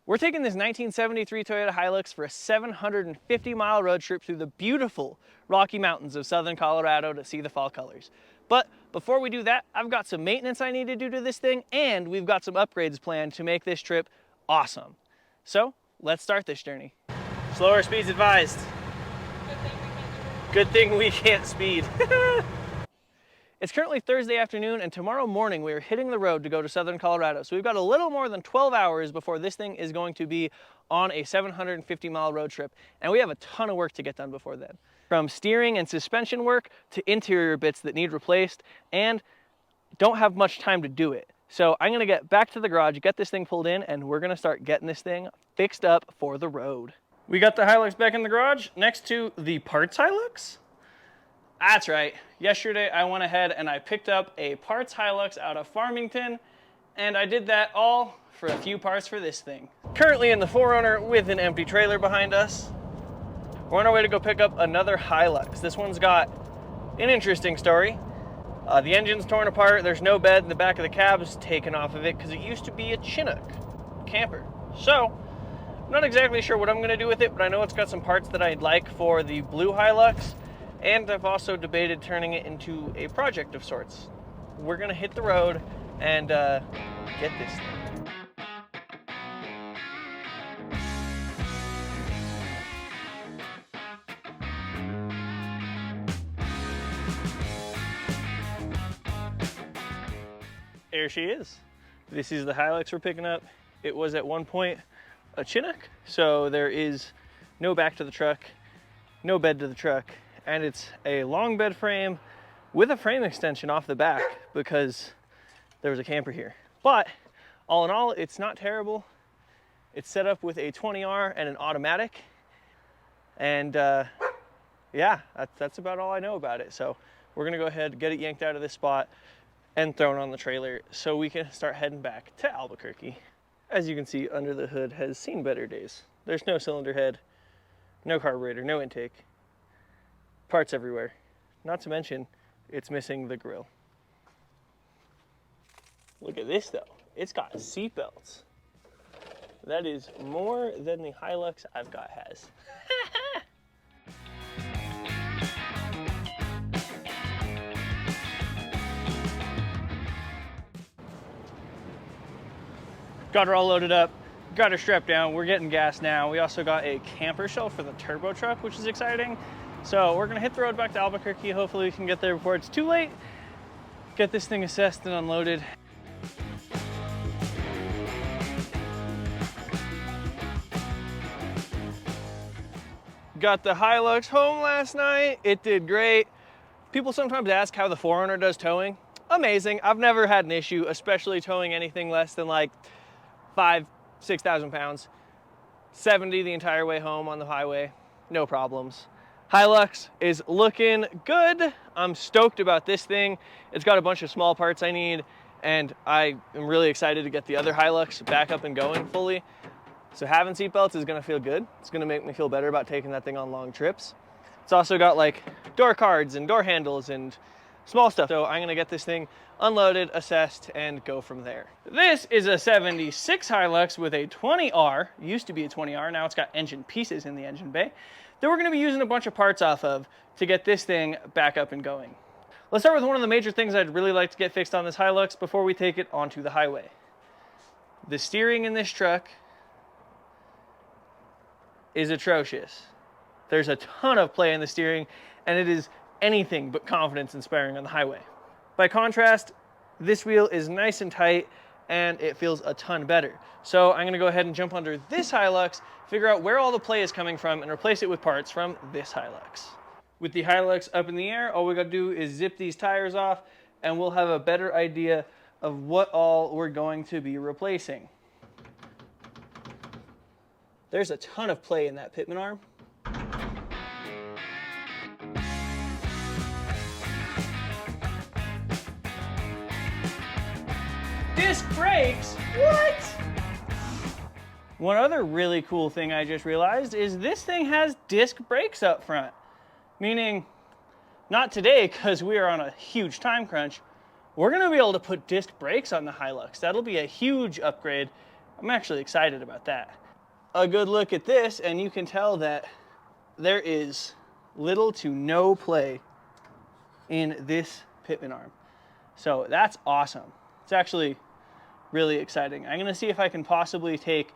We're taking this 1973 Toyota Hilux for a 750-mile road trip through the beautiful Rocky Mountains of southern Colorado to see the fall colors. But before we do that, I've got some maintenance I need to do to this thing, and we've got some upgrades planned to make this trip awesome. So let's start this journey. Slower speeds advised. Good thing we can't speed. It's currently Thursday afternoon, and tomorrow morning we are hitting the road to go to southern Colorado. So we've got a little more than 12 hours before this thing is going to be on a 750-mile road trip. And we have a ton of work to get done before then. From steering and suspension work to interior bits that need replaced, and don't have much time to do it. So I'm gonna get back to the garage, get this thing pulled in, and we're gonna start getting this thing fixed up for the road. We got the Hilux back in the garage next to the parts Hilux. That's right. Yesterday I went ahead and I picked up a parts Hilux out of Farmington, and I did that all for a few parts for this thing. Currently in the 4Runner with an empty trailer behind us. We're on our way to go pick up another Hilux. This one's got an interesting story. The engine's torn apart, there's no bed, and the back of the cab's taken off of it because it used to be a Chinook camper. So, I'm not exactly sure what I'm gonna do with it, but I know it's got some parts that I'd like for the blue Hilux. And I've also debated turning it into a project of sorts. We're gonna hit the road and get this thing. There she is. This is the Hilux we're picking up. It was at one point a Chinook, so there is no back to the truck, no bed to the truck. And it's a long bed frame with a frame extension off the back because there was a camper here. But all in all, it's not terrible. It's set up with a 20R and an automatic. And yeah, that's about all I know about it. So we're gonna go ahead, get it yanked out of this spot and thrown on the trailer so we can start heading back to Albuquerque. As you can see, under the hood has seen better days. There's no cylinder head, no carburetor, no intake. Parts everywhere. Not to mention, it's missing the grill. Look at this though. It's got seat belts. That is more than the Hilux I've got has. Got her all loaded up. Got her strapped down. We're getting gas now. We also got a camper shell for the turbo truck, which is exciting. So we're gonna hit the road back to Albuquerque. Hopefully we can get there before it's too late. Get this thing assessed and unloaded. Got the Hilux home last night. It did great. People sometimes ask how the 4Runner does towing. Amazing. I've never had an issue, especially towing anything less than like 6,000 pounds. 70 the entire way home on the highway. No problems. Hilux is looking good. I'm stoked about this thing. It's got a bunch of small parts I need, and I am really excited to get the other Hilux back up and going fully. So having seatbelts is gonna feel good. It's gonna make me feel better about taking that thing on long trips. It's also got like door cards and door handles and small stuff. So I'm gonna get this thing unloaded, assessed, and go from there. This is a 76 Hilux with a 20R. Used to be a 20R, now it's got engine pieces in the engine bay that we're gonna be using a bunch of parts off of to get this thing back up and going. Let's start with one of the major things I'd really like to get fixed on this Hilux before we take it onto the highway. The steering in this truck is atrocious. There's a ton of play in the steering, and it is anything but confidence inspiring on the highway. By contrast, this wheel is nice and tight, and it feels a ton better. So I'm gonna go ahead and jump under this Hilux, figure out where all the play is coming from, and replace it with parts from this Hilux. With the Hilux up in the air, all we gotta do is zip these tires off, and we'll have a better idea of what all we're going to be replacing. There's a ton of play in that pitman arm. Disc brakes? What? One other really cool thing I just realized is this thing has disc brakes up front. Meaning, not today because we are on a huge time crunch, we're gonna be able to put disc brakes on the Hilux. That'll be a huge upgrade I'm actually excited about that. A good look at this, and you can tell that there is little to no play in this pitman arm. So that's awesome. It's actually really exciting. I'm gonna see if I can possibly take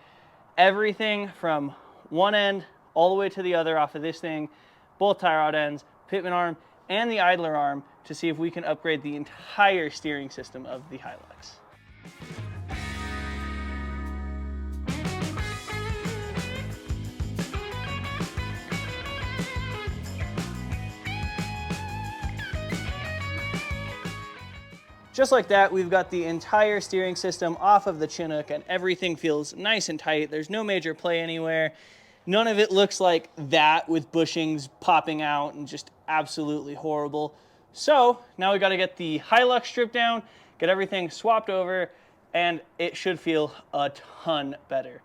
everything from one end all the way to the other off of this thing, both tie rod ends, pitman arm, and the idler arm, to see if we can upgrade the entire steering system of the Hilux. Just like that, we've got the entire steering system off of the Chinook, and everything feels nice and tight. There's no major play anywhere. None of it looks like that with bushings popping out and just absolutely horrible. So now we got to get the Hilux stripped down, get everything swapped over, and it should feel a ton better.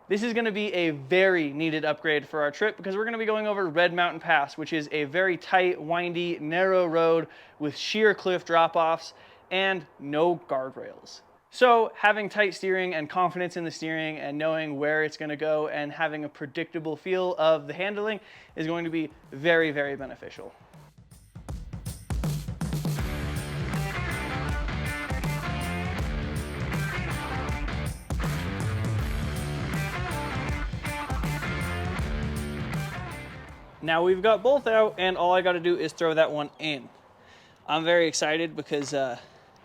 This is going to be a very needed upgrade for our trip because we're going to be going over Red Mountain Pass, which is a very tight, windy, narrow road with sheer cliff drop-offs and no guardrails. So having tight steering and confidence in the steering and knowing where it's going to go and having a predictable feel of the handling is going to be very, very beneficial. Now we've got both out, and all I got to do is throw that one in. I'm very excited because,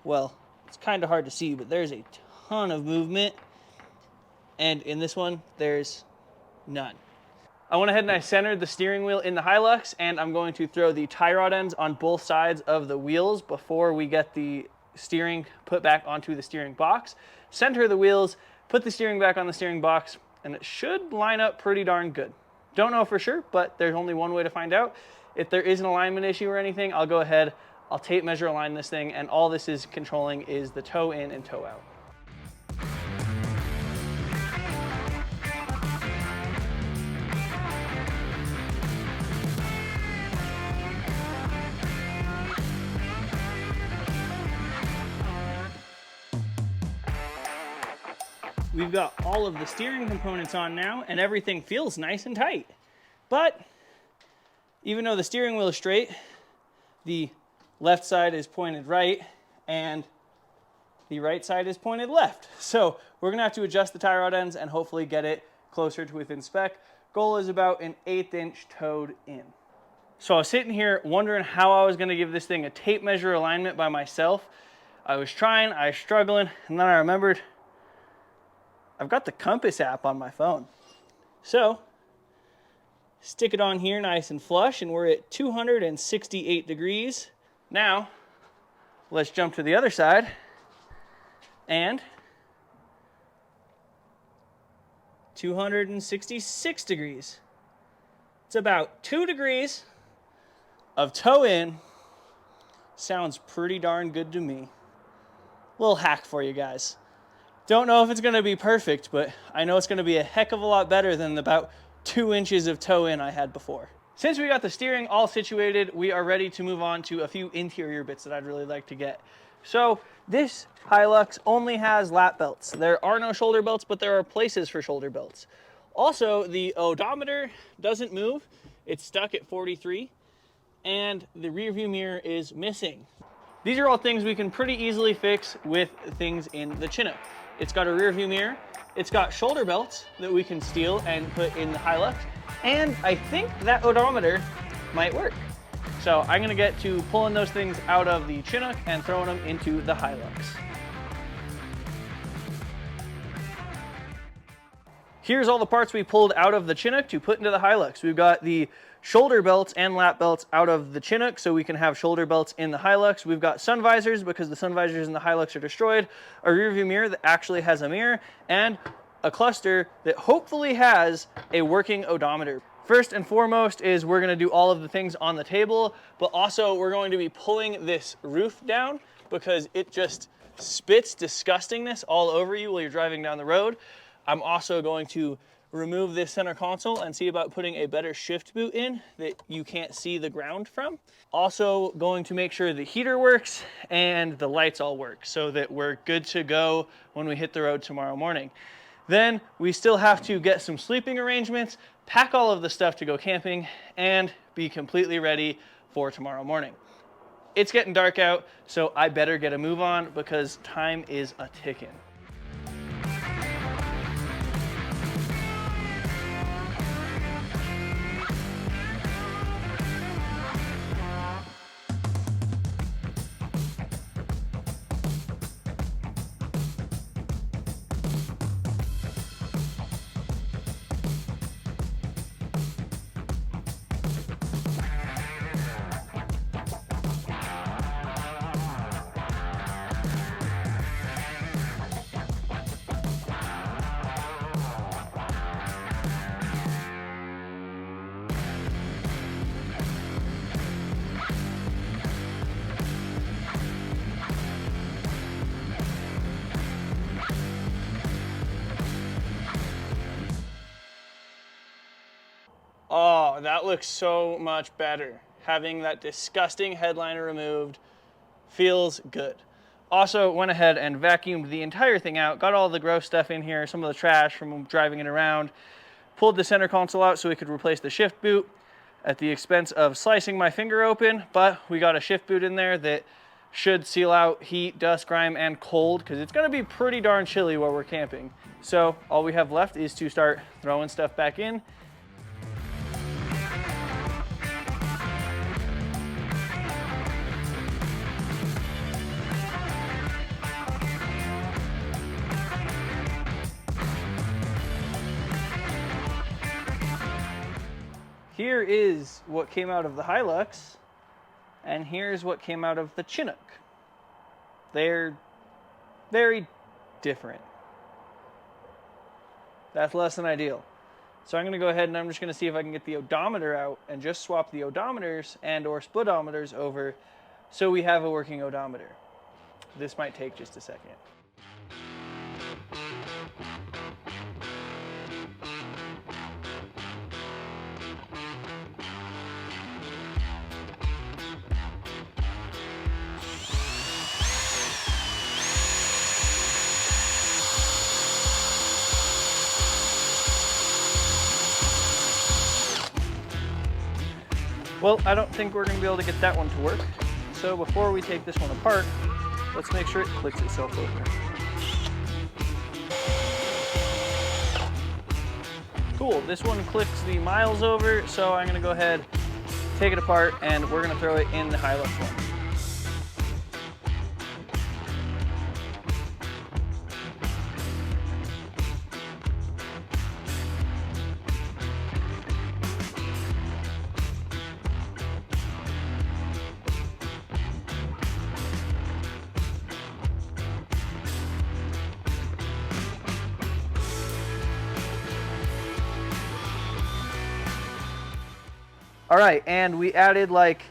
well, it's kind of hard to see, but there's a ton of movement, and in this one, there's none. I went ahead and I centered the steering wheel in the Hilux, and I'm going to throw the tie rod ends on both sides of the wheels before we get the steering put back onto the steering box. Center the wheels, put the steering back on the steering box, and it should line up pretty darn good. Don't know for sure, but there's only one way to find out. If there is an alignment issue or anything, I'll go ahead, I'll tape measure align this thing, and all this is controlling is the toe in and toe out. We've got all of the steering components on now, and everything feels nice and tight. But even though the steering wheel is straight, the left side is pointed right and the right side is pointed left. So we're gonna have to adjust the tie rod ends and hopefully get it closer to within spec. Goal is about an 1/8 inch toed in. So I was sitting here wondering how I was gonna give this thing a tape measure alignment by myself. I was trying, I was struggling, and then I remembered I've got the compass app on my phone. So stick it on here nice and flush, and we're at 268 degrees. Now, let's jump to the other side, and 266 degrees. It's about 2 degrees of toe in. Sounds pretty darn good to me. Little hack for you guys. Don't know if it's gonna be perfect, but I know it's gonna be a heck of a lot better than the about 2 inches of toe in I had before. Since we got the steering all situated, we are ready to move on to a few interior bits that I'd really like to get. So this Hilux only has lap belts. There are no shoulder belts, but there are places for shoulder belts. Also, the odometer doesn't move. It's stuck at 43, and the rear view mirror is missing. These are all things we can pretty easily fix with things in the Chinook. It's got a rear view mirror, it's got shoulder belts that we can steal and put in the Hilux, and I think that odometer might work. So I'm gonna get to pulling those things out of the Chinook and throwing them into the Hilux. Here's all the parts we pulled out of the Chinook to put into the Hilux. We've got the shoulder belts and lap belts out of the Chinook so we can have shoulder belts in the Hilux. We've got sun visors because the sun visors in the Hilux are destroyed, a rear view mirror that actually has a mirror, and a cluster that hopefully has a working odometer. First and foremost is we're gonna do all of the things on the table, but also we're going to be pulling this roof down because it just spits disgustingness all over you while you're driving down the road. I'm also going to remove this center console and see about putting a better shift boot in that you can't see the ground from. Also going to make sure the heater works and the lights all work so that we're good to go when we hit the road tomorrow morning. Then we still have to get some sleeping arrangements, pack all of the stuff to go camping, and be completely ready for tomorrow morning. It's getting dark out, so I better get a move on because time is a ticking. Oh, that looks so much better. Having that disgusting headliner removed feels good. Also went ahead and vacuumed the entire thing out, got all the gross stuff in here, some of the trash from driving it around, pulled the center console out so we could replace the shift boot at the expense of slicing my finger open, but we got a shift boot in there that should seal out heat, dust, grime, and cold because it's gonna be pretty darn chilly while we're camping. So all we have left is to start throwing stuff back in. Here is what came out of the Hilux, and here's what came out of the Chinook. They're very different. That's less than ideal. So I'm gonna go ahead and I'm just gonna see if I can get the odometer out and just swap the odometers and or splitometers over so we have a working odometer. This might take just a second. Well, I don't think we're gonna be able to get that one to work. So before we take this one apart, let's make sure it clicks itself over. Cool, this one clicks the miles over, so I'm gonna go ahead, take it apart, and we're gonna throw it in the Hilux one. All right, and we added like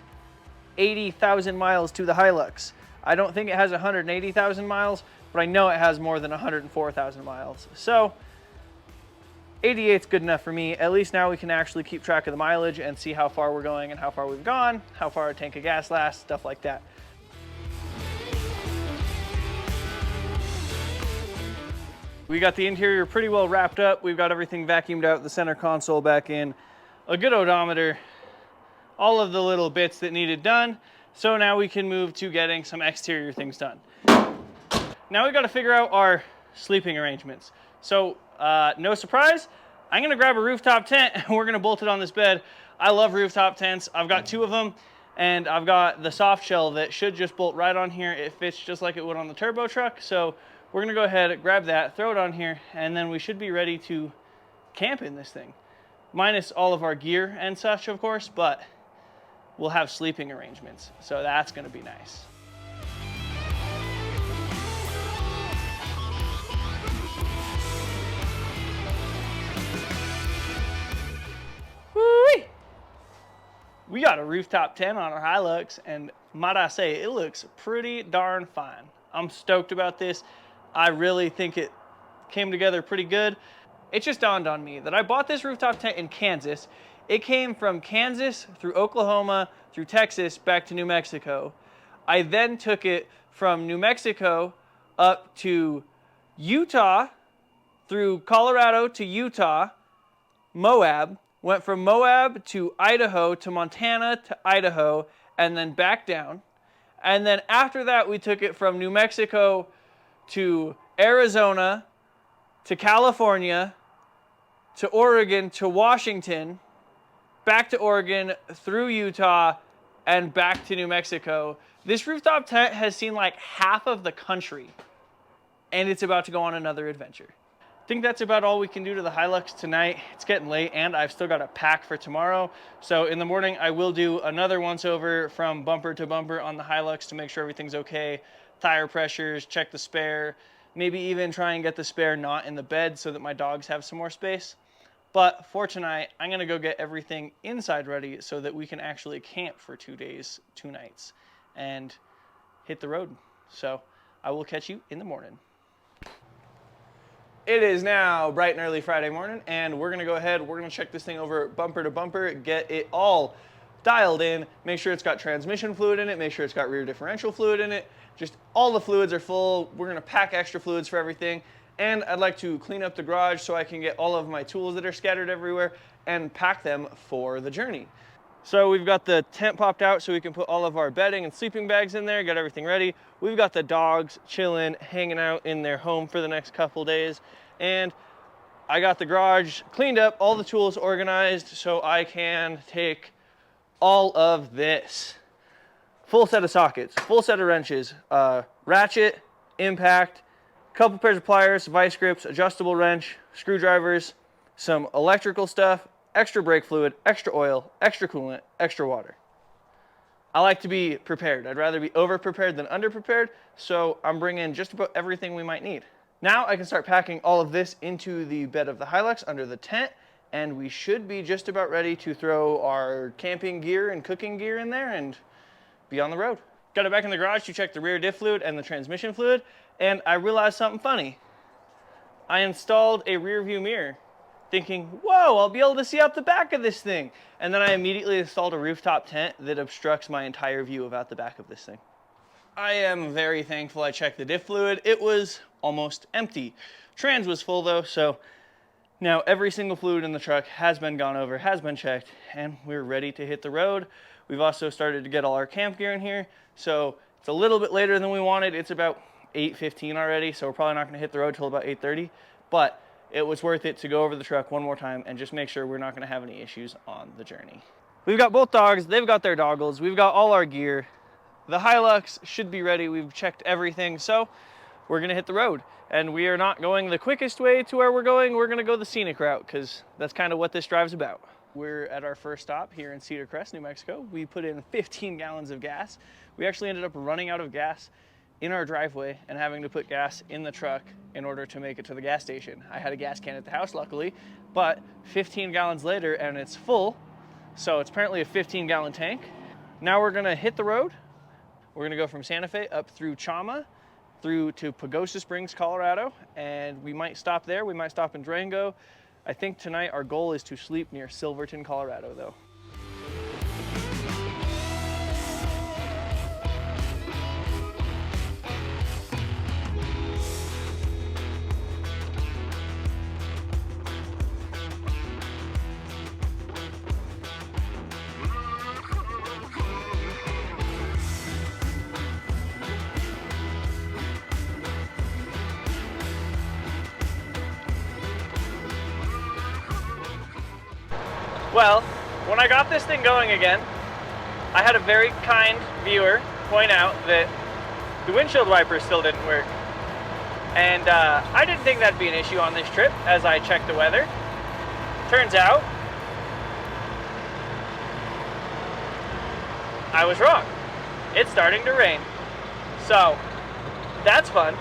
80,000 miles to the Hilux. I don't think it has 180,000 miles, but I know it has more than 104,000 miles. So 88's good enough for me. At least now we can actually keep track of the mileage and see how far we're going and how far we've gone, how far a tank of gas lasts, stuff like that. We got the interior pretty well wrapped up. We've got everything vacuumed out, the center console back in, a good odometer, all of the little bits that needed done. So now we can move to getting some exterior things done. Now we got to figure out our sleeping arrangements. So no surprise, I'm gonna grab a rooftop tent and we're gonna bolt it on this bed. I love rooftop tents. I've got 2 of them and I've got the soft shell that should just bolt right on here. It fits just like it would on the turbo truck. So we're gonna go ahead, grab that, throw it on here, and then we should be ready to camp in this thing. Minus all of our gear and such, of course, but we'll have sleeping arrangements. So that's gonna be nice. Woo-wee! We got a rooftop tent on our Hilux, and might I say, it looks pretty darn fine. I'm stoked about this. I really think it came together pretty good. It just dawned on me that I bought this rooftop tent in Kansas. It came from Kansas through Oklahoma, through Texas, back to New Mexico. I then took it from New Mexico up to Utah, through Colorado to Utah, Moab, went from Moab to Idaho to Montana to Idaho, and then back down. And then after that, we took it from New Mexico to Arizona, to California, to Oregon, to Washington, back to Oregon, through Utah, and back to New Mexico. This rooftop tent has seen like half of the country, and it's about to go on another adventure. I think that's about all we can do to the Hilux tonight. It's getting late and I've still got to pack for tomorrow. So in the morning, I will do another once over from bumper to bumper on the Hilux to make sure everything's okay. Tire pressures, check the spare, maybe even try and get the spare not in the bed so that my dogs have some more space. But for tonight, I'm gonna go get everything inside ready so that we can actually camp for 2 days, 2 nights and hit the road. So I will catch you in the morning. It is now bright and early Friday morning, and we're gonna go ahead, we're gonna check this thing over bumper to bumper, get it all dialed in, make sure it's got transmission fluid in it, make sure it's got rear differential fluid in it, just all the fluids are full. We're gonna pack extra fluids for everything, and I'd like to clean up the garage so I can get all of my tools that are scattered everywhere and pack them for the journey. So we've got the tent popped out so we can put all of our bedding and sleeping bags in there, got everything ready. We've got the dogs chilling, hanging out in their home for the next couple days. And I got the garage cleaned up, all the tools organized so I can take all of this. Full set of sockets, full set of wrenches, ratchet, impact, couple pairs of pliers, vice grips, adjustable wrench, screwdrivers, some electrical stuff, extra brake fluid, extra oil, extra coolant, extra water. I like to be prepared. I'd rather be over-prepared than under-prepared, so I'm bringing just about everything we might need. Now I can start packing all of this into the bed of the Hilux under the tent, and we should be just about ready to throw our camping gear and cooking gear in there and be on the road. Got it back in the garage to check the rear diff fluid and the transmission fluid, and I realized something funny. I installed a rear view mirror, thinking, whoa, I'll be able to see out the back of this thing. And then I immediately installed a rooftop tent that obstructs my entire view of out the back of this thing. I am very thankful I checked the diff fluid. It was almost empty. Trans was full though, so now every single fluid in the truck has been gone over, has been checked, and we're ready to hit the road. We've also started to get all our camp gear in here, so it's a little bit later than we wanted. It's about 8:15 already, so we're probably not gonna hit the road till about 8:30, but it was worth it to go over the truck one more time and just make sure we're not gonna have any issues on the journey. We've got both dogs, they've got their doggles, we've got all our gear. The Hilux should be ready, we've checked everything, so we're gonna hit the road. And we are not going the quickest way to where we're gonna go the scenic route, because that's kind of what this drive's about. We're at our first stop here in Cedar Crest, New Mexico. We put in 15 gallons of gas. We actually ended up running out of gas in our driveway and having to put gas in the truck in order to make it to the gas station. I had a gas can at the house, luckily, but 15 gallons later and it's full, so it's apparently a 15-gallon tank. Now we're gonna hit the road. We're gonna go from Santa Fe up through Chama, through to Pagosa Springs, Colorado, and we might stop there, we might stop in Durango. I think tonight our goal is to sleep near Silverton, Colorado, though. Well, when I got this thing going again, I had a very kind viewer point out that the windshield wipers still didn't work. And I didn't think that'd be an issue on this trip as I checked the weather. Turns out, I was wrong. It's starting to rain. So, that's fun.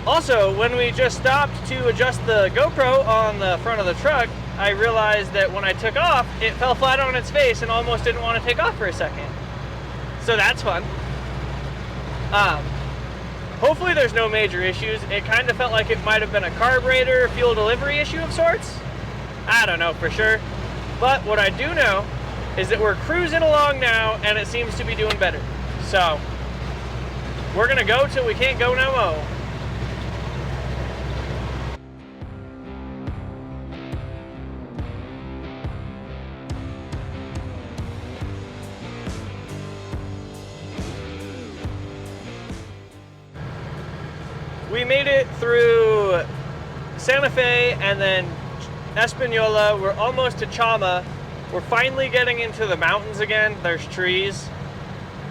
Also, when we just stopped to adjust the GoPro on the front of the truck, I realized that when I took off, it fell flat on its face and almost didn't want to take off for a second. So that's fun. Hopefully there's no major issues. It kind of felt like it might have been a carburetor fuel delivery issue of sorts. I don't know for sure. But what I do know is that we're cruising along now and it seems to be doing better. So we're gonna go till we can't go no more. We made it through Santa Fe and then Espanola. We're almost to Chama. We're finally getting into the mountains again. There's trees.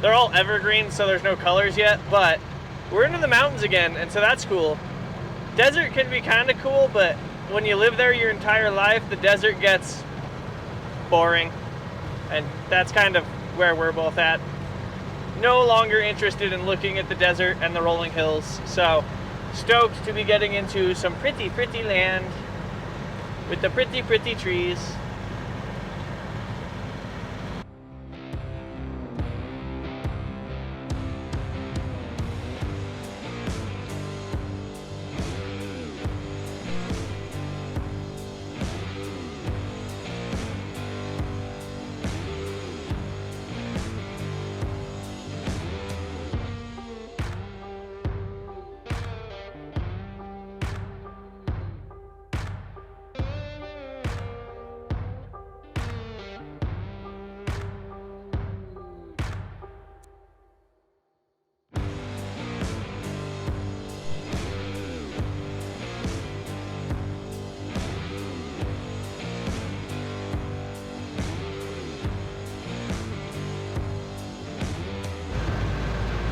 They're all evergreen, so there's no colors yet, but we're into the mountains again, and so that's cool. Desert can be kind of cool, but when you live there your entire life, the desert gets boring, and that's kind of where we're both at. No longer interested in looking at the desert and the rolling hills, so stoked to be getting into some pretty, pretty land with the pretty, pretty trees.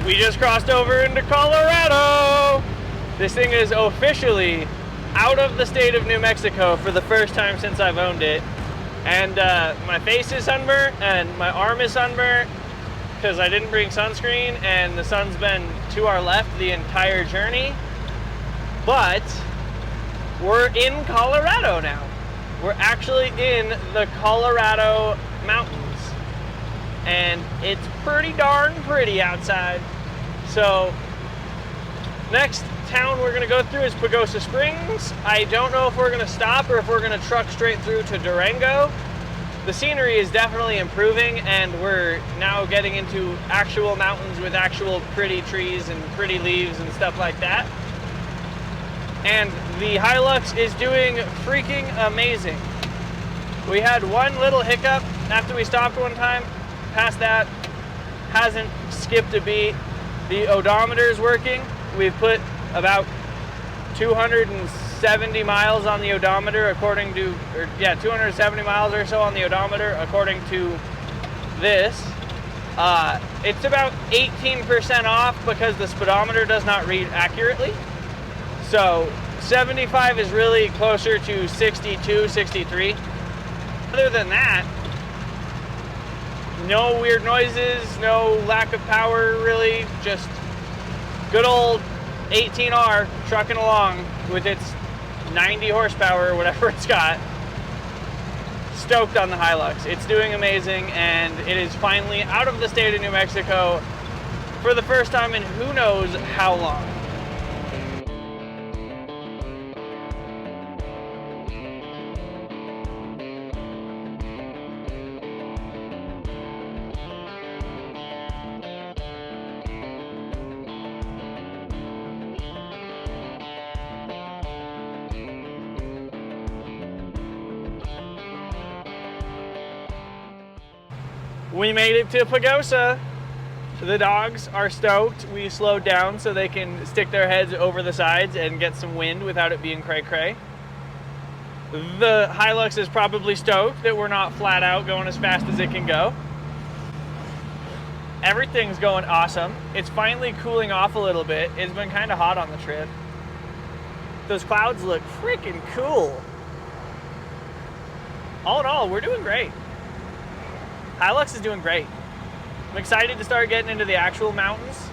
We just crossed over into Colorado. This thing is officially out of the state of New Mexico for the first time since I've owned it. And my face is sunburnt and my arm is sunburnt because I didn't bring sunscreen and the sun's been to our left the entire journey. But we're in Colorado now. We're actually in the Colorado mountains. And it's pretty darn pretty outside. So next town we're gonna go through is Pagosa Springs. I don't know if we're gonna stop or if we're gonna truck straight through to Durango. The scenery is definitely improving and we're now getting into actual mountains with actual pretty trees and pretty leaves and stuff like that. And the Hilux is doing freaking amazing. We had one little hiccup after we stopped one time. Past that, hasn't skipped a beat. The odometer is working. We've put about 270 miles on the odometer according to, 270 miles or so on the odometer according to this. It's about 18% off because the speedometer does not read accurately. So 75 is really closer to 62, 63. Other than that, no weird noises, no lack of power really, just good old 18R trucking along with its 90 horsepower or whatever it's got. Stoked on the Hilux. It's doing amazing and it is finally out of the state of New Mexico for the first time in who knows how long. We made it to Pagosa. The dogs are stoked. We slowed down so they can stick their heads over the sides and get some wind without it being cray-cray. The Hilux is probably stoked that we're not flat out going as fast as it can go. Everything's going awesome. It's finally cooling off a little bit. It's been kind of hot on the trip. Those clouds look freaking cool. All in all, we're doing great. Hilux is doing great. I'm excited to start getting into the actual mountains.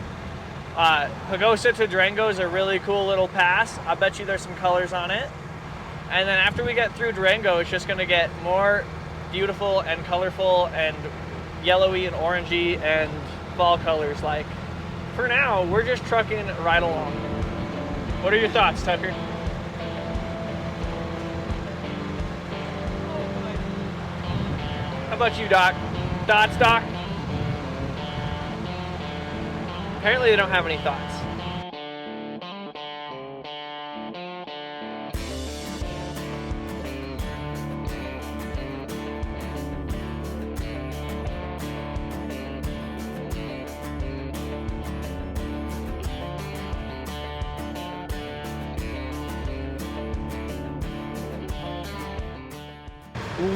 Pagosa to Durango is a really cool little pass. I bet you there's some colors on it. And then after we get through Durango, it's just gonna get more beautiful and colorful and yellowy and orangey and fall colors. Like, for now, we're just trucking right along. What are your thoughts, Tucker? How about you, Doc? Thoughts, Doc? Apparently they don't have any thoughts.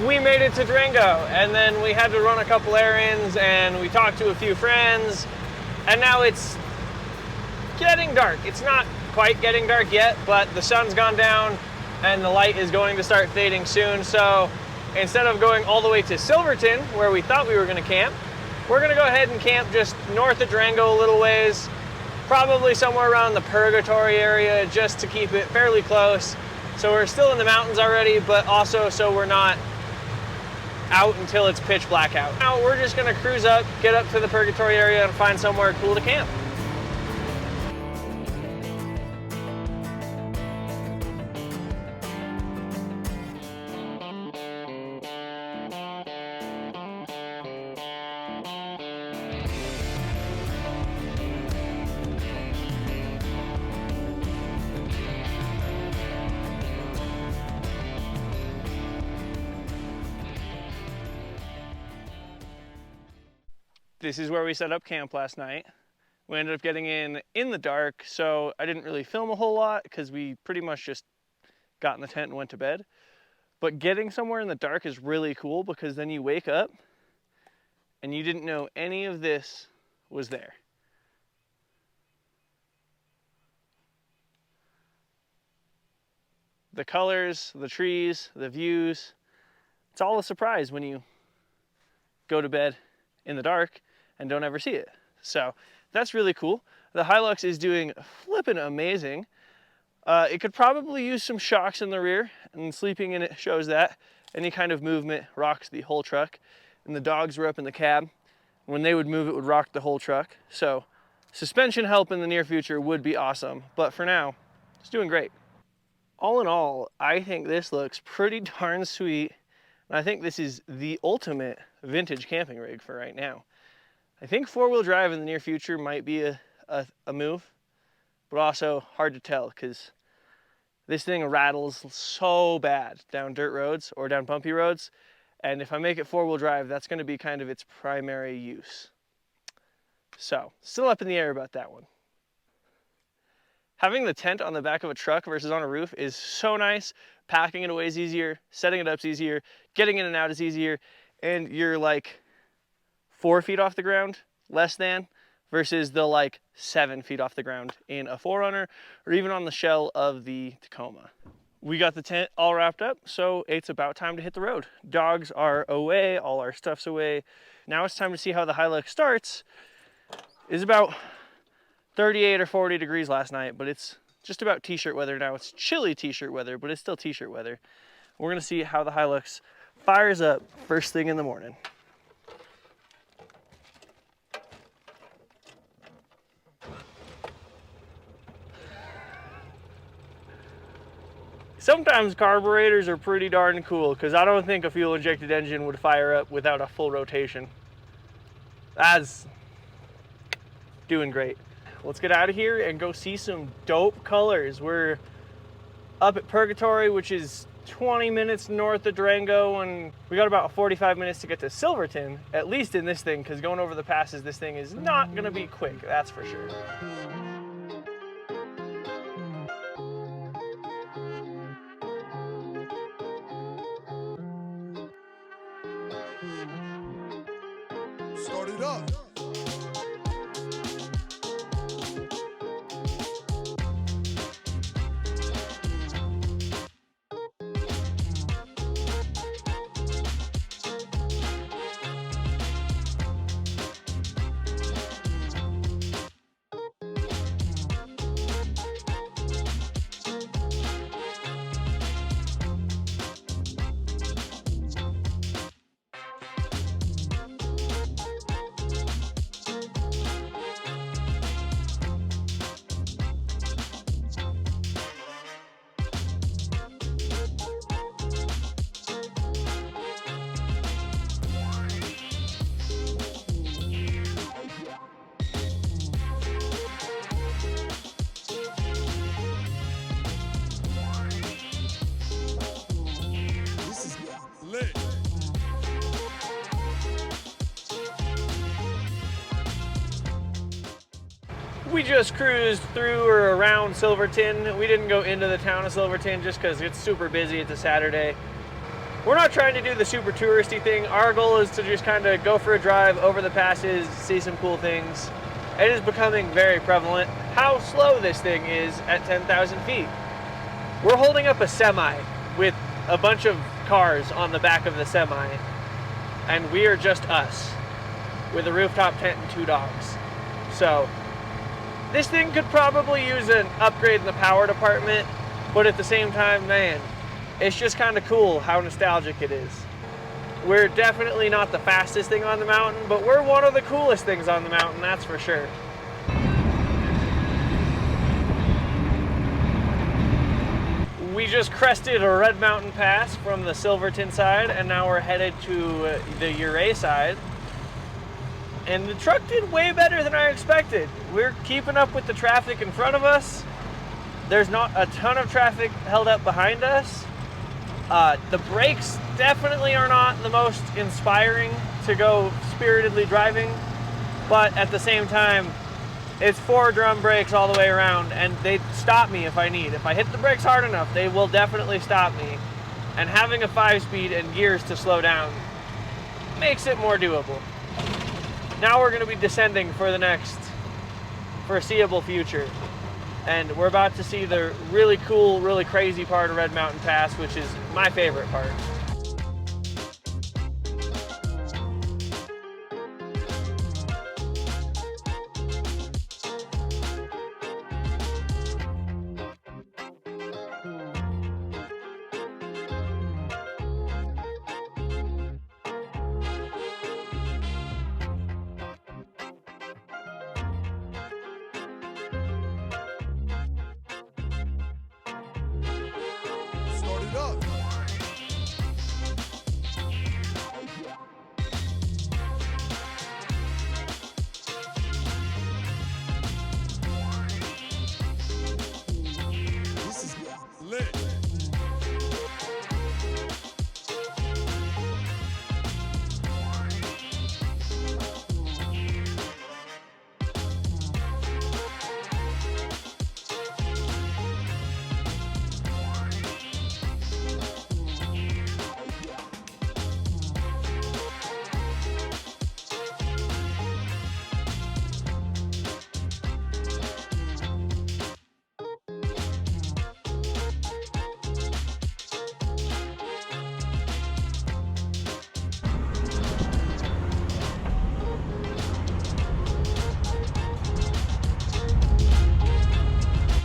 We made it to Durango, and then we had to run a couple errands, and we talked to a few friends, and now it's getting dark. It's not quite getting dark yet, but the sun's gone down, and the light is going to start fading soon. So instead of going all the way to Silverton, where we thought we were going to camp, we're going to go ahead and camp just north of Durango a little ways, probably somewhere around the Purgatory area, just to keep it fairly close. So we're still in the mountains already, but also so we're not out until it's pitch black out. Now we're just gonna cruise up, get up to the Purgatory area and find somewhere cool to camp. This is where we set up camp last night. We ended up getting in the dark, so I didn't really film a whole lot because we pretty much just got in the tent and went to bed. But getting somewhere in the dark is really cool because then you wake up and you didn't know any of this was there. The colors, the trees, the views, it's all a surprise when you go to bed in the dark and don't ever see it. So that's really cool. The Hilux is doing flippin' amazing. It could probably use some shocks in the rear, and sleeping in it shows that. Any kind of movement rocks the whole truck. And the dogs were up in the cab. When they would move, it would rock the whole truck. So suspension help in the near future would be awesome. But for now, it's doing great. All in all, I think this looks pretty darn sweet. And I think this is the ultimate vintage camping rig for right now. I think four-wheel drive in the near future might be a move, but also hard to tell because this thing rattles so bad down dirt roads or down bumpy roads. And if I make it four-wheel drive, that's going to be kind of its primary use. So, still up in the air about that one. Having the tent on the back of a truck versus on a roof is so nice. Packing it away is easier, setting it up is easier, getting in and out is easier, and you're like 4 feet off the ground, less than, versus the like 7 feet off the ground in a 4Runner or even on the shell of the Tacoma. We got the tent all wrapped up, so it's about time to hit the road. Dogs are away, all our stuff's away. Now it's time to see how the Hilux starts. It's about 38 or 40 degrees last night, but it's just about t-shirt weather now. It's chilly t-shirt weather, but it's still t-shirt weather. We're gonna see how the Hilux fires up first thing in the morning. Sometimes carburetors are pretty darn cool because I don't think a fuel injected engine would fire up without a full rotation. That's doing great. Let's get out of here and go see some dope colors. We're up at Purgatory, which is 20 minutes north of Durango, and we got about 45 minutes to get to Silverton, at least in this thing, because going over the passes, this thing is not gonna be quick, that's for sure. Start it up. We just cruised through or around Silverton. We didn't go into the town of Silverton just because it's super busy. It's a Saturday. We're not trying to do the super touristy thing. Our goal is to just kind of go for a drive over the passes, see some cool things. It is becoming very prevalent how slow this thing is at 10,000 feet. We're holding up a semi with a bunch of cars on the back of the semi, and we are just us with a rooftop tent and 2 dogs. So this thing could probably use an upgrade in the power department, but at the same time, man, it's just kind of cool how nostalgic it is. We're definitely not the fastest thing on the mountain, but we're one of the coolest things on the mountain, that's for sure. We just crested a Red Mountain Pass from the Silverton side, and now we're headed to the Ouray side. And the truck did way better than I expected. We're keeping up with the traffic in front of us. There's not a ton of traffic held up behind us. The brakes definitely are not the most inspiring to go spiritedly driving, but at the same time, it's 4 drum brakes all the way around, and they stop me if I need. If I hit the brakes hard enough, they will definitely stop me. And having a 5-speed and gears to slow down makes it more doable. Now we're going to be descending for the next foreseeable future. And we're about to see the really cool, really crazy part of Red Mountain Pass, which is my favorite part. Start it up. This is lit.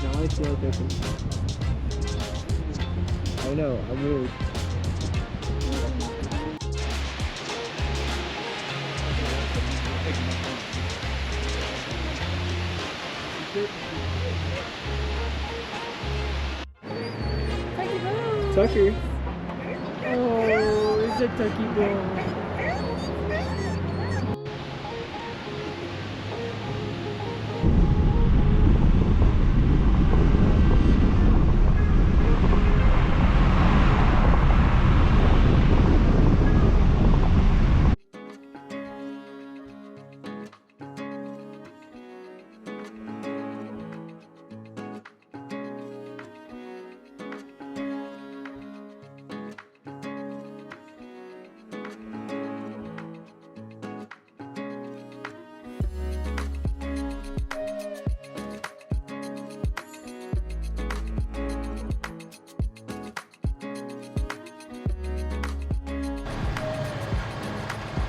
Now I feel like I can. I know, I'm really. Tucker. Oh, it's a Tucky boy.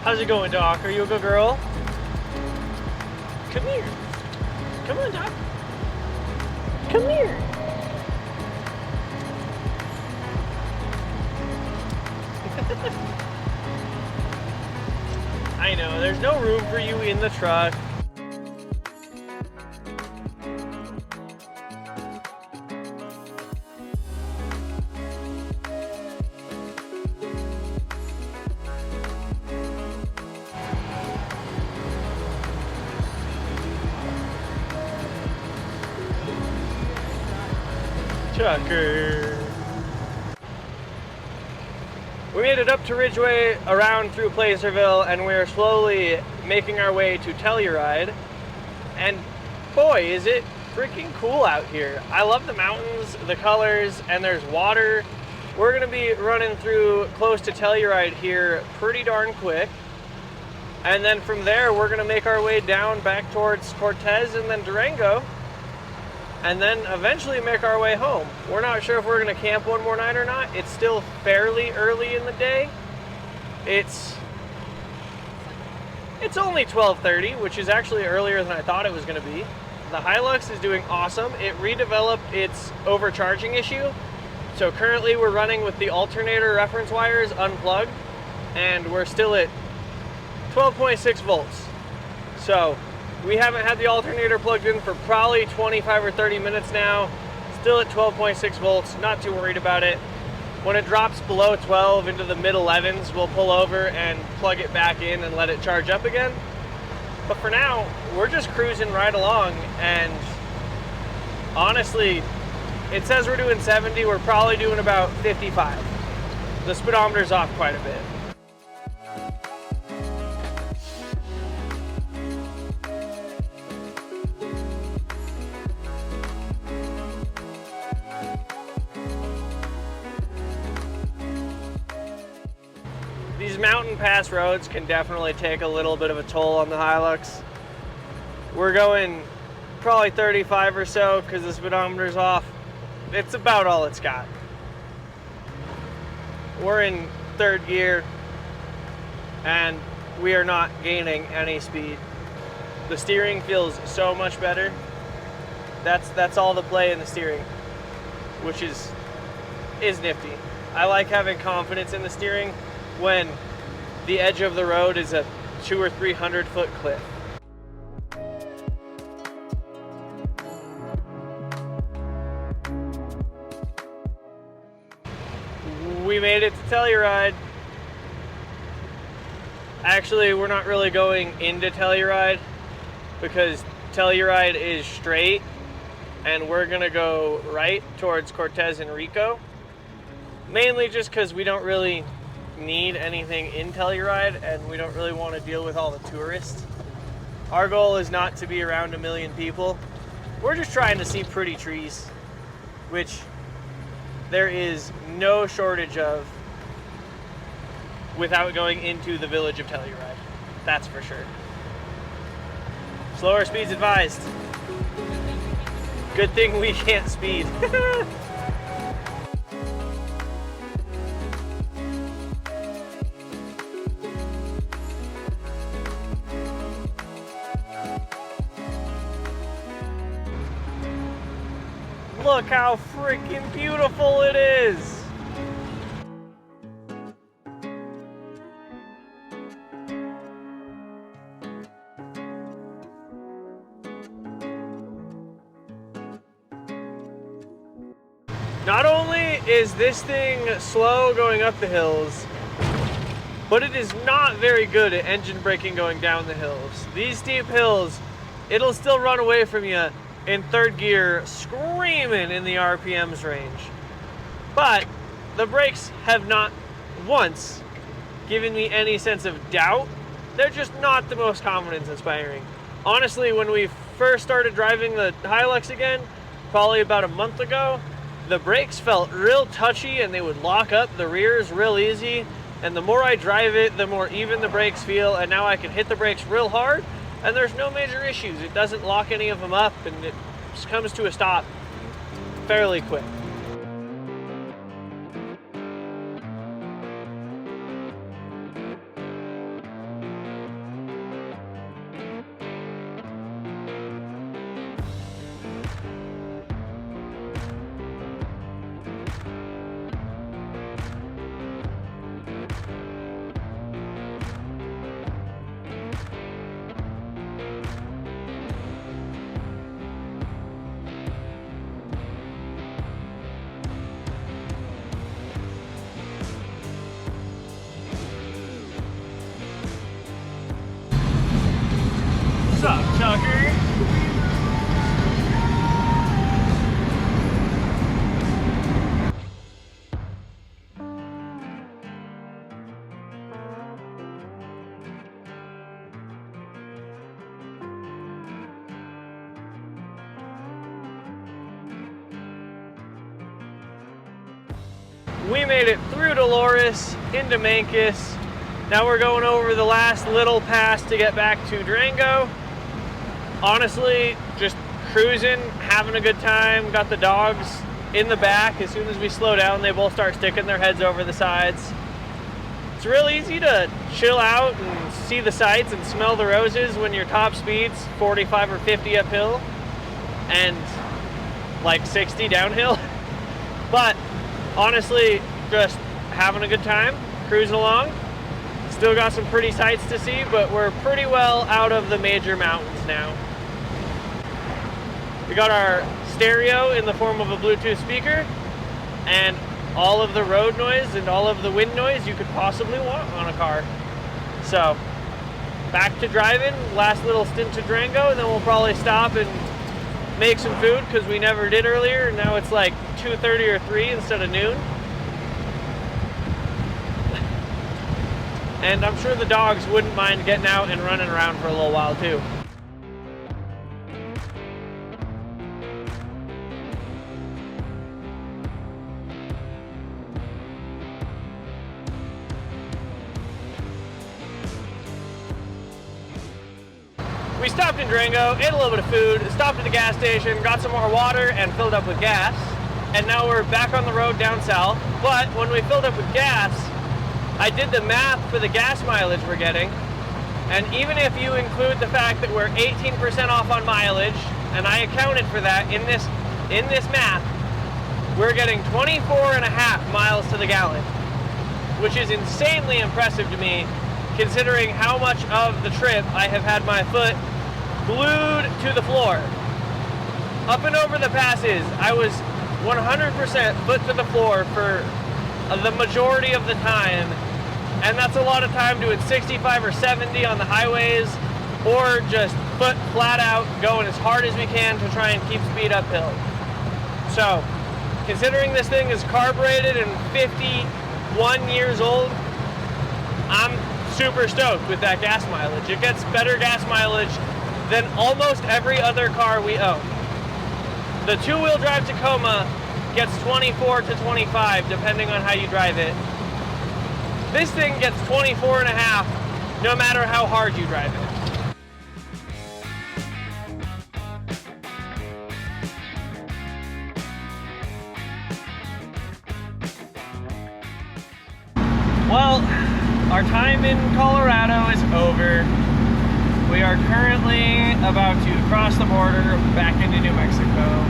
How's it going, Doc? Are you a good girl? Come here. Come on, Doc. Come here. I know, there's no room for you in the truck. Tucker. We made it up to Ridgeway, around through Placerville, and we're slowly making our way to Telluride. And Boy, is it freaking cool out here. I love the mountains, the colors, and there's water. We're gonna be running through close to Telluride here pretty darn quick. And then from there, we're gonna make our way down back towards Cortez and then Durango. And then eventually make our way home. We're not sure if we're gonna camp one more night or not. It's still fairly early in the day. It's only 12:30, which is actually earlier than I thought it was gonna be. The Hilux is doing awesome. It redeveloped its overcharging issue. So currently we're running with the alternator reference wires unplugged, and we're still at 12.6 volts. So we haven't had the alternator plugged in for probably 25 or 30 minutes now. Still at 12.6 volts, not too worried about it. When it drops below 12 into the mid 11s, we'll pull over and plug it back in and let it charge up again. But for now, we're just cruising right along, and honestly, it says we're doing 70, we're probably doing about 55. The speedometer's off quite a bit. These mountain pass roads can definitely take a little bit of a toll on the Hilux. We're going probably 35 or so because the speedometer's off. It's about all it's got. We're in third gear and we are not gaining any speed. The steering feels so much better. That's all the play in the steering, which is nifty. I like having confidence in the steering when the edge of the road is a 200 or 300 foot cliff. We made it to Telluride. Actually, we're not really going into Telluride because Telluride is straight and we're gonna go right towards Cortez and Rico. Mainly just because we don't really need anything in Telluride and we don't really want to deal with all the tourists. Our goal is not to be around 1 million people. We're just trying to see pretty trees, which there is no shortage of without going into the village of Telluride. That's for sure. Slower speeds advised. Good thing we can't speed. Look how freaking beautiful it is. Not only is this thing slow going up the hills, but it is not very good at engine braking going down the hills. These steep hills, it'll still run away from you in third gear, screaming in the RPMs range. But the brakes have not once given me any sense of doubt. They're just not the most confidence inspiring. Honestly, when we first started driving the Hilux again, probably about a month ago, the brakes felt real touchy and they would lock up the rears real easy. And the more I drive it, the more even the brakes feel, and now I can hit the brakes real hard and there's no major issues. It doesn't lock any of them up and it just comes to a stop fairly quick. We made it through Dolores, into Mancus. Now we're going over the last little pass to get back to Durango. Honestly, just cruising, having a good time. Got the dogs in the back. As soon as we slow down, they both start sticking their heads over the sides. It's real easy to chill out and see the sights and smell the roses when your top speed's 45 or 50 uphill and like 60 downhill. But honestly, just having a good time, cruising along. Still got some pretty sights to see, but we're pretty well out of the major mountains now. We got our stereo in the form of a Bluetooth speaker and all of the road noise and all of the wind noise you could possibly want on a car. So back to driving, last little stint to Durango, and then we'll probably stop and make some food because we never did earlier. Now it's like 2:30 or 3 instead of noon. And I'm sure the dogs wouldn't mind getting out and running around for a little while too. We stopped in Durango, ate a little bit of food, stopped at the gas station, got some more water and filled up with gas. And now we're back on the road down south. But when we filled up with gas, I did the math for the gas mileage we're getting. And even if you include the fact that we're 18% off on mileage, and I accounted for that in this math, we're getting 24 and a half miles to the gallon, which is insanely impressive to me considering how much of the trip I have had my foot glued to the floor. Up and over the passes, I was 100% foot to the floor for the majority of the time, and that's a lot of time doing 65 or 70 on the highways, or just foot flat out going as hard as we can to try and keep speed uphill. So, considering this thing is carbureted and 51 years old, I'm super stoked with that gas mileage. It gets better gas mileage than almost every other car we own. The two-wheel drive Tacoma gets 24 to 25 depending on how you drive it. This thing gets 24 and a half no matter how hard you drive it. Well, our time in Colorado is over. We are currently about to cross the border back into New Mexico.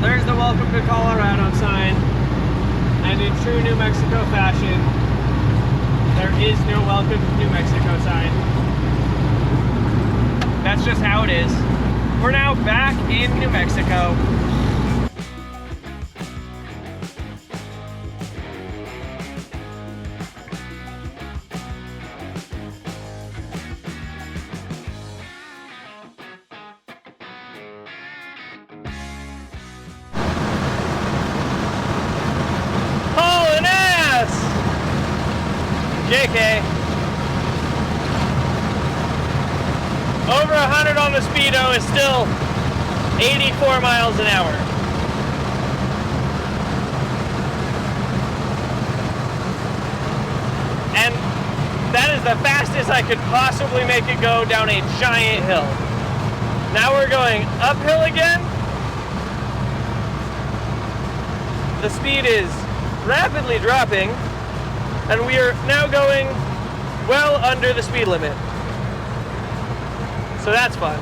There's the Welcome to Colorado sign, and in true New Mexico fashion, there is no Welcome to New Mexico sign. That's just how it is. We're now back in New Mexico. JK. Over 100 on the speedo is still 84 miles an hour. And that is the fastest I could possibly make it go down a giant hill. Now we're going uphill again. The speed is rapidly dropping, and we are now going well under the speed limit. So that's fun.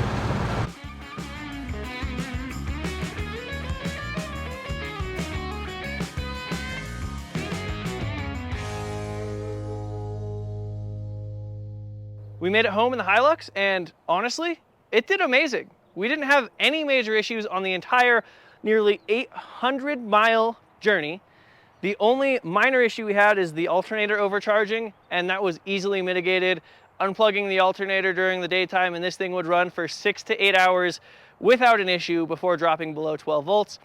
We made it home in the Hilux, and honestly, it did amazing. We didn't have any major issues on the entire nearly 800-mile journey. The only minor issue we had is the alternator overcharging, and that was easily mitigated. Unplugging the alternator during the daytime, and this thing would run for 6 to 8 hours without an issue before dropping below 12 volts.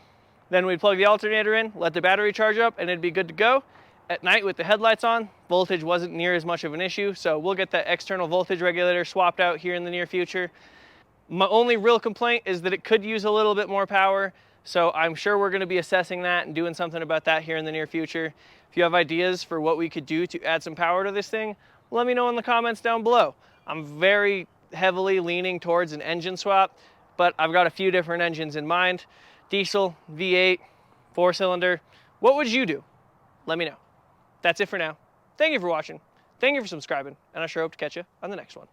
Then we'd plug the alternator in, let the battery charge up, and it'd be good to go. At night with the headlights on, voltage wasn't near as much of an issue, so we'll get that external voltage regulator swapped out here in the near future. My only real complaint is that it could use a little bit more power. So I'm sure we're going to be assessing that and doing something about that here in the near future. If you have ideas for what we could do to add some power to this thing, let me know in the comments down below. I'm very heavily leaning towards an engine swap, but I've got a few different engines in mind. Diesel, V8, 4-cylinder. What would you do? Let me know. That's it for now. Thank you for watching. Thank you for subscribing, and I sure hope to catch you on the next one.